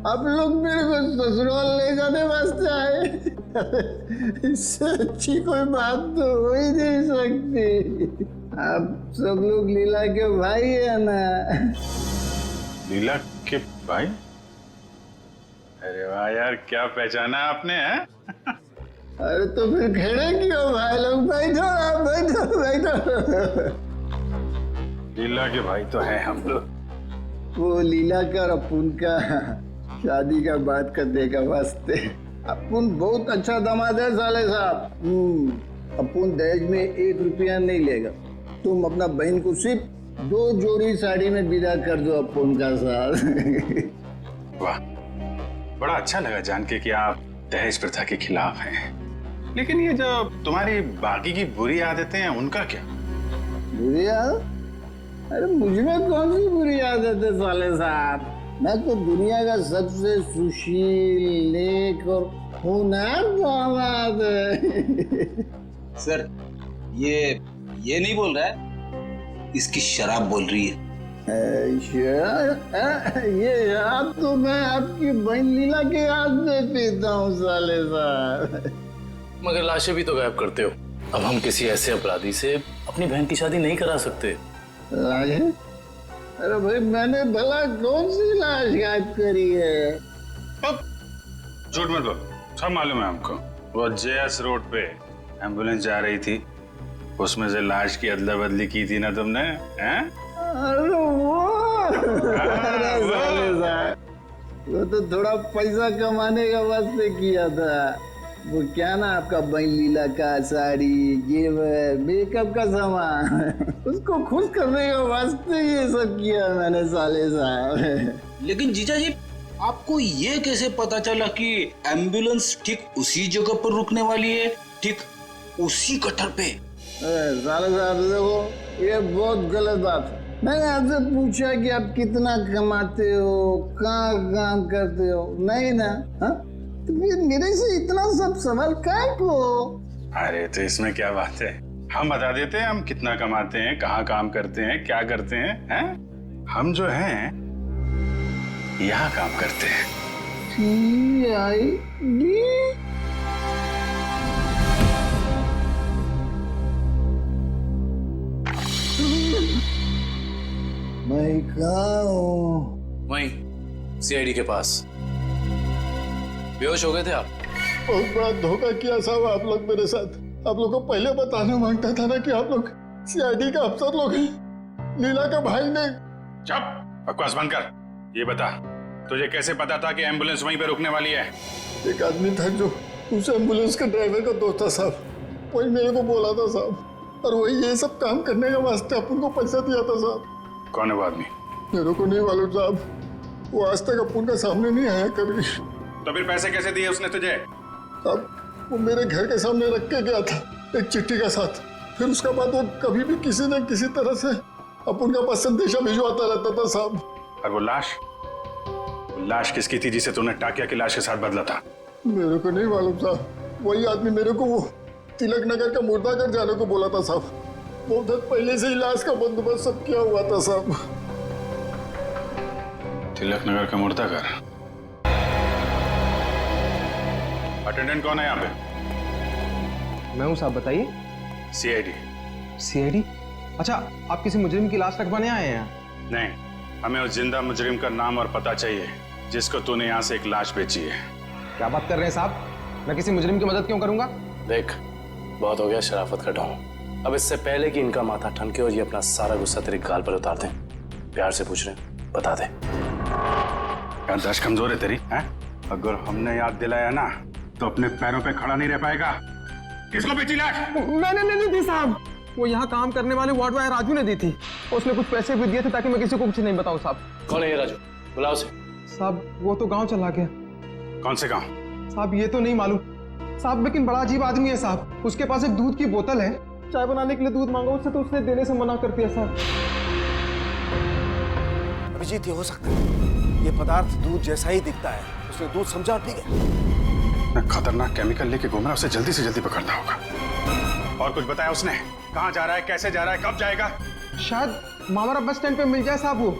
आप लोग मेरे को ससुराल ले जाने वास्ते आए? इससे अच्छी कोई बात तो हो ही नहीं सकती। आप सब लोग लीला के भाई है ना? लीला के भाई? अरे वाह यार, क्या पहचाना आपने है? अरे तो फिर खड़े क्यों भाई लोग? बैठो आप, बैठो बैठो। लीला के भाई तो है हम लोग। वो लीला का और अपुन का शादी का बात करने का वास्ते। अपुन बहुत अच्छा दामाद है साले साहब। अपुन दहेज में 1 रुपया नहीं लेगा। तुम अपना बहन को सिर्फ 2 जोड़ी साड़ी में विदा कर दो अपुन का साथ। वाह, बड़ा अच्छा लगा जान के कि आप दहेज प्रथा के खिलाफ हैं। लेकिन ये जो तुम्हारी बाकी की बुरी आदतें हैं उनका क्या? बुरी आदत? अरे मुझ में कौन सी बुरी आदत है साले साहब? मैं तो दुनिया का सबसे सुशील, नेक और होनहार दामाद है। सर ये नहीं बोल रहा है, इसकी शराब बोल रही है। ये शराब तो मैं आपकी बहन लीला के हाथ में पीता हूँ साले साहब। मगर लाशें भी तो गायब करते हो। अब हम किसी ऐसे अपराधी से अपनी बहन की शादी नहीं करा सकते। लाशें? अरे भाई मैंने भला कौन सी लाश गायब करी है? अब झूठ मत बोलो, सब मालूम है हमको। वो जेएस रोड पे एम्बुलेंस जा रही थी, उसमें से लाश की अदला बदली की थी ना तुमने? हैं? अरे वो तो थोड़ा पैसा कमाने का वास्ते किया था। वो क्या ना आपका बहन लीला का साड़ी, जेवर, मेकअप का सामान, उसको खुश करने के वास्ते ये सब किया मैंने साले साहब। लेकिन जीजा जी, आपको ये कैसे पता चला कि एम्बुलेंस ठीक उसी जगह पर रुकने वाली है, ठीक उसी कटर पे? साले साहब देखो, ये बहुत गलत बात है। मैंने आपसे पूछा कि आप कितना कमाते हो, कहाँ काम करते हो, नहीं ना? हाँ? तो फिर मेरे से इतना सब सवाल काहे को? अरे तो इसमें क्या बात है, हम बता देते हैं हम कितना कमाते हैं, कहाँ काम करते हैं, क्या करते हैं, हैं? हम जो हैं यहाँ काम करते हैं। CID? मैं कहाँ हूँ? वहीं सीआईडी के पास। बेहोश हो गए थे आप? बहुत बड़ा धोखा किया साहब आप लोग मेरे साथ। आप लोग को पहले बताना मांगता था ना कि आप लोग सीआईडी का अफसर लोग हैं। लीला का भाई ने। चुप, बकवास बंद कर। ये बता, तुझे कैसे पता था कि एम्बुलेंस वहीं पे रुकने वाली है? एक आदमी था जो उस एम्बुलेंस के ड्राइवर का दोस्त था साहब, वही मेरे को बोला था साहब, और वही ये सब काम करने के वास्ते अपन को पैसा दिया था साहब। कौन है वो आदमी? मेरे को नहीं मालूम साहब, वो आज तक अपन का सामने नहीं आया कभी। तो फिर पैसे कैसे दिए उसने तुझे? अब वो मेरे घर के सामने रख के गया था एक चिट्ठी के साथ। फिर उसके बाद वो कभी भी किसी न किसी तरह से अपन का पास संदेशा भिजवाता रहता था साहब। और वो लाश किसकी थी जिसे तूने टाकिया की लाश के साथ बदला था? मेरे को नहीं मालूम साहब, वही आदमी मेरे को वो तिलक नगर का मुर्दाघर जाने को बोला था साहब। बहुत दिन पहले से ही लाश का बंदोबस्त सब किया हुआ था साहब। तिलक नगर का मुर्दाघर? अटेंडेंट कौन है यहाँ पे? मैं हूँ साहब, बताइए। सीआईडी। सीआईडी? अच्छा, आप किसी मुजरिम की लाश रखवाने आए हैं? नहीं, हमें उस जिंदा मुजरिम का नाम और पता चाहिए जिसको तूने यहाँ से एक लाश बेची है। क्या बात कर रहे हैं साहब? मैं किसी मुजरिम की मदद क्यों करूंगा? देख, बहुत हो गया शराफत का ढोंग। अब इससे पहले कि इनका माथा ठनके और ये अपना सारा गुस्सा तेरे गाल पर उतार दें, प्यार से पूछ रहे हैं, बता दे। याददाश्त कमजोर है तेरी, हैं? अगर हमने याद दिलाया ना तो अपने पैरों पे खड़ा नहीं रह पाएगा। किसको बेची लाश? मैंने नहीं दी साहब, वो यहाँ काम करने वाले वार्ड बॉय राजू ने दी थी। उसने कुछ पैसे भी दिए थे ताकि मैं किसी को कुछ नहीं बताऊं साहब। कौन है ये राजू? बुलाओ उसे। साहब वो तो गांव चला गया। कौन से गांव? साहब ये तो नहीं मालूम साहब, लेकिन बड़ा अजीब आदमी है साहब। उसके पास एक दूध की बोतल है, चाय बनाने के लिए दूध मांगा उससे तो उसने देने से मना कर दिया साहब। अभिजीत ये हो सकता है, ये पदार्थ दूध जैसा ही दिखता है, उसने दूध समझा और पी गया। खतरनाक केमिकल लेके घूम रहा है, उसे जल्दी से जल्दी पकड़ना होगा। और कुछ बताया उसने? कहाँ जा रहा है, कैसे जा रहा है, कब जाएगा? शायद मावरा बस स्टैंड पे मिल जाए साहब। वो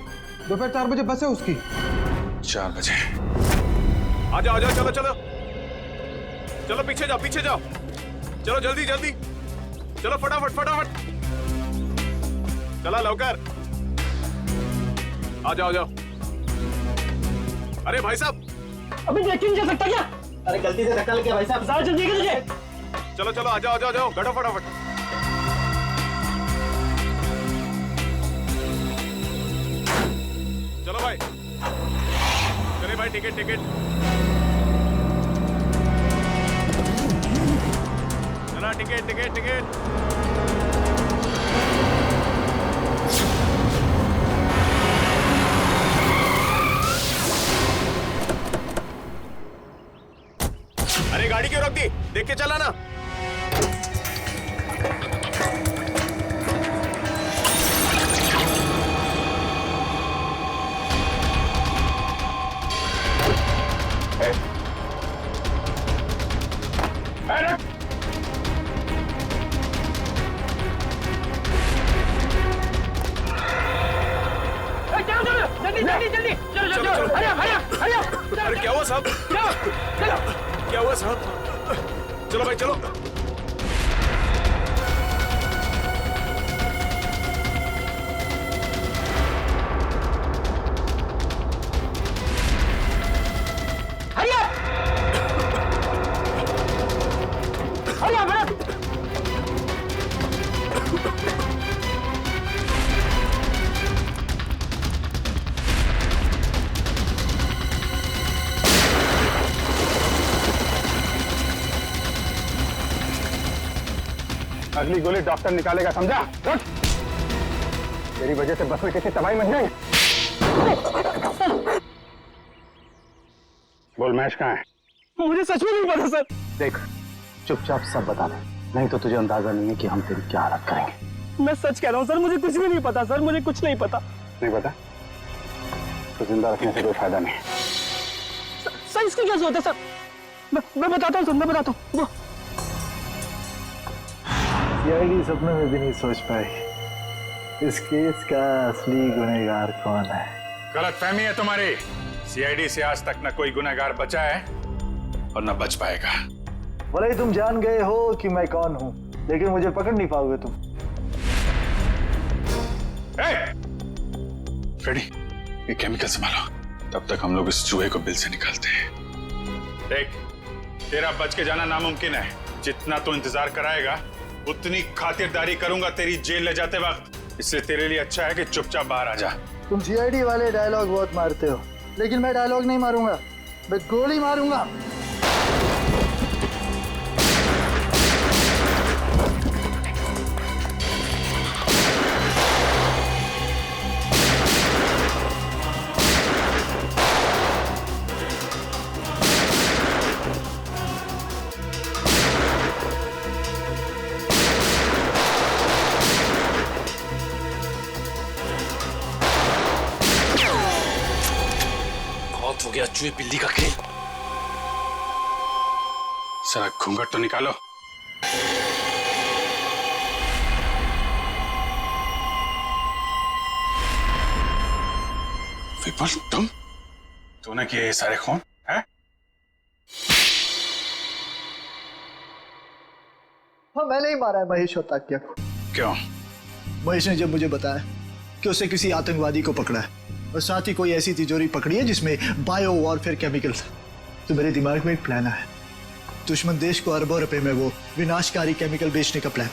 दोपहर 4 बजे बस है उसकी। 4 बजे? आ जाओ, चलो चलो चलो, पीछे जाओ, पीछे जाओ, चलो जल्दी जल्दी, चलो फटाफट फटाफट, चला लवकर, आ जाओ, अरे भाई साहब, अभी देख नहीं जा सकता क्या? अरे गलती से धक्का लग गया भाई साहब, ज्यादा जल्दी है तुझे। चलो चलो, आ जाओ, बैठो फटाफट। चलो भाई, चले भाई, टिकट, चला टिकट। अरे गाड़ी क्यों रोक दी? देख के चला ना। जल्दी चलो, हरिया। अरे क्या हुआ साहब? क्या हुआ साहब? चलो भाई चलो। अगली गोली डॉक्टर निकालेगा, समझा? तेरी वजह से बस में किसी तबाही मच जाएगी। बोल, महेश कहाँ है? मुझे सच में नहीं पता सर। देख, चुपचाप सब बता दे, नहीं तो तुझे अंदाजा नहीं है कि हम तेरी क्या हालत करेंगे। मैं सच कह रहा हूँ सर, मुझे कुछ भी नहीं पता सर, मुझे कुछ नहीं पता। नहीं पता तो जिंदा रखने से कोई फायदा नहीं। सर इसकी क्या जरूरत है सर? मैं बताता हूँ सर, मैं बताता हूँ। सीआईडी सपने में भी नहीं सोच पाई इस केस का असली गुनहगार कौन है। गलतफहमी है तुम्हारी। सीआईडी से आज तक न कोई गुनहगार बचा है और न बच पाएगा। भले ही तुम जान गए हो कि मैं कौन हूं, लेकिन मुझे पकड़ नहीं पाओगे तुम। फ्रेडी, ये केमिकल संभालो, तब तक हम लोग इस चूहे को बिल से निकालते हैं। देख, तेरा बच के जाना नामुमकिन है। जितना तू इंतजार कराएगा उतनी खातिरदारी करूंगा तेरी जेल ले जाते वक्त। इसलिए तेरे लिए अच्छा है कि चुपचाप बाहर आ जा। तुम सीआईडी वाले डायलॉग बहुत मारते हो, लेकिन मैं डायलॉग नहीं मारूंगा, मैं गोली मारूंगा। हो गया चूहे बिल्ली का खेल। सारा घूंघट तो निकालो। विपुल, तूने किए ये सारे खून है? हाँ, मैंने ही मारा है महेश और ताकिया को। क्यों? महेश ने जब मुझे बताया कि उसे किसी आतंकवादी को पकड़ा है और साथ ही कोई ऐसी तिजोरी पकड़ी है जिसमें बायो वॉरफेयर केमिकल था, तो मेरे दिमाग में एक प्लान आया। दुश्मन देश को अरबों रुपए में वो विनाशकारी केमिकल बेचने का प्लान।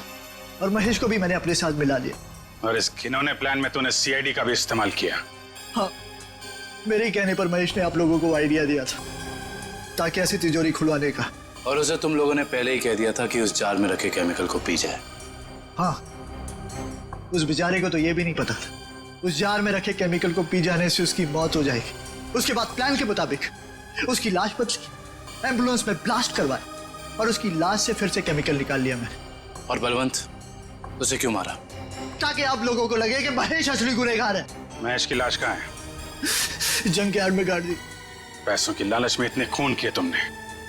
और महेश को भी मैंने अपने साथ मिला लिया। और इस घिनौने प्लान में तूने सीआईडी का भी इस्तेमाल किया। हाँ, मेरे ही कहने पर महेश ने आप लोगों को आइडिया दिया था ताकि ऐसी तिजोरी खुलवाने का। और उसे तुम लोगों ने पहले ही कह दिया था कि उस जार में रखे केमिकल को पी जाए। हाँ, उस बेचारे को तो ये भी नहीं पता था उस जार में रखे केमिकल को पी जाने से उसकी मौत हो जाएगी। उसके बाद प्लान के मुताबिक उसकी लाश पर एम्बुलेंस में ब्लास्ट करवाया और उसकी लाश से फिर से केमिकल निकाल लिया मैंने। और बलवंत, उसे क्यों मारा? ताकि आप लोगों को लगे कि महेश असली गुनहगार है। महेश की लाश कहाँ है? जंग के आड़ में गाड़ दी। पैसों की लालच में इतने खून किए तुमने।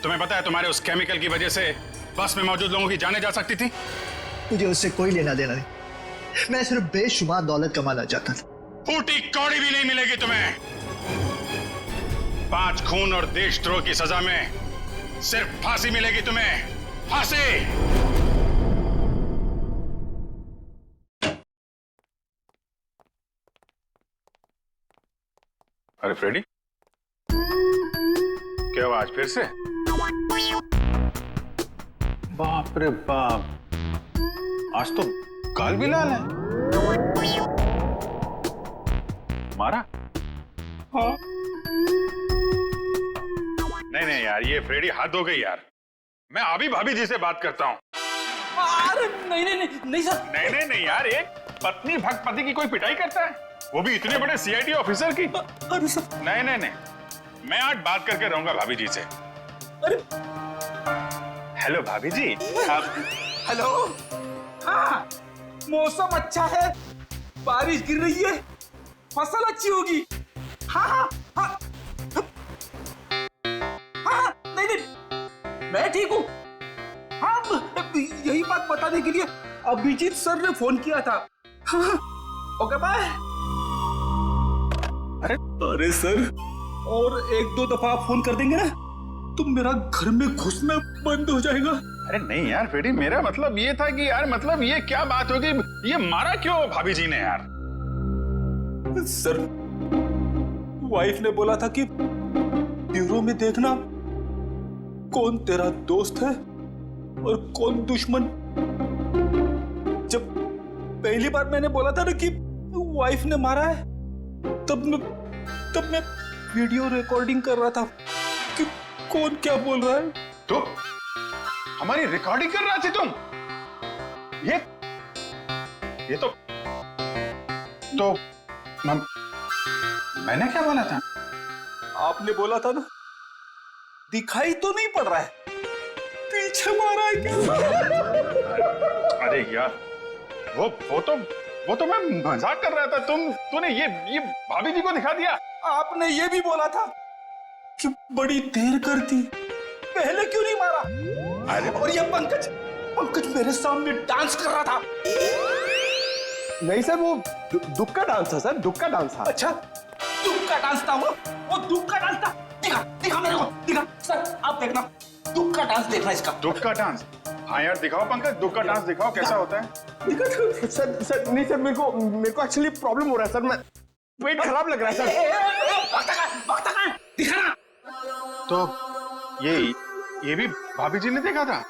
तुम्हें पता है तुम्हारे उस केमिकल की वजह से बस में मौजूद लोगों की जानें जा सकती थी। मुझे उससे कोई लेना देना नहीं, मैं सिर्फ बेशुमार दौलत कमाना चाहता था। फूटी कौड़ी भी नहीं मिलेगी तुम्हें। 5 खून और देशद्रोह की सजा में सिर्फ फांसी मिलेगी तुम्हें, फांसी। अरे फ्रेडी, क्या हुआ आज फिर से? बाप रे बाप, आज तो गाल भी लाल है। मारा? हाँ। नहीं यार, ये फ्रेडी हद हो गई यार। मैं अभी भाभी जी से बात करता हूँ। अरे नहीं सर। नहीं यार, एक पत्नी भक्त पति की कोई पिटाई करता है, वो भी इतने बड़े सीआईडी ऑफिसर की? अरे सर। नहीं, मैं आज बात करके रहूंगा भाभी जी से। अरे हेलो भाभी जी। हेलो। हाँ, मौसम अच्छा है, बारिश गिर रही है, फसल अच्छी होगी। हाँ, नहीं, मैं ठीक हूँ। हाँ, यही बात बताने के लिए अभिजीत सर ने फोन किया था। हाँ, ओके बाय। अरे सर, और 1-2 दफा आप फोन कर देंगे ना तो मेरा घर में घुसना बंद हो जाएगा। अरे नहीं यार फ्रेडी, मेरा मतलब ये था कि यार, मतलब ये क्या बात होगी, ये मारा क्यों भाभी जी ने यार? सर, वाइफ ने बोला था कि ब्यूरो में देखना कौन तेरा दोस्त है और कौन दुश्मन। जब पहली बार मैंने बोला था ना कि वाइफ ने मारा है, तब मैं वीडियो रिकॉर्डिंग कर रहा था कि कौन क्या बोल रहा है। तो हमारी रिकॉर्डिंग कर रहा थी तुम? ये तो मैंने क्या बोला था? आपने बोला था ना, दिखाई तो नहीं पड़ रहा है, पीछे मारा है क्या? अरे यार, वो तो मैं मजाक कर रहा था। तूने ये भाभी जी को दिखा दिया। आपने ये भी बोला था कि बड़ी देर कर दी, पहले क्यों नहीं मारा? अरे और ये पंकज मेरे सामने डांस कर रहा था। नहीं सर, वो दुख का डांस था सर, दुख का डांस था। अच्छा, दुख का डांस था वो दुख का डांस था। दिखा मेरे को, दिखा सर, आप देखना, दुख का डांस देखना इसका। दुख का डांस? हाँ यार, दिखाओ पंकज, दुख का डांस दिखाओ, कैसा होता है? सर नहीं सर, मेरे को एक्चुअली प्रॉब्लम हो रहा है सर, मैं पेट खराब लग रहा है सर। दिखा ना। तो ये भी भाभी जी ने देखा था?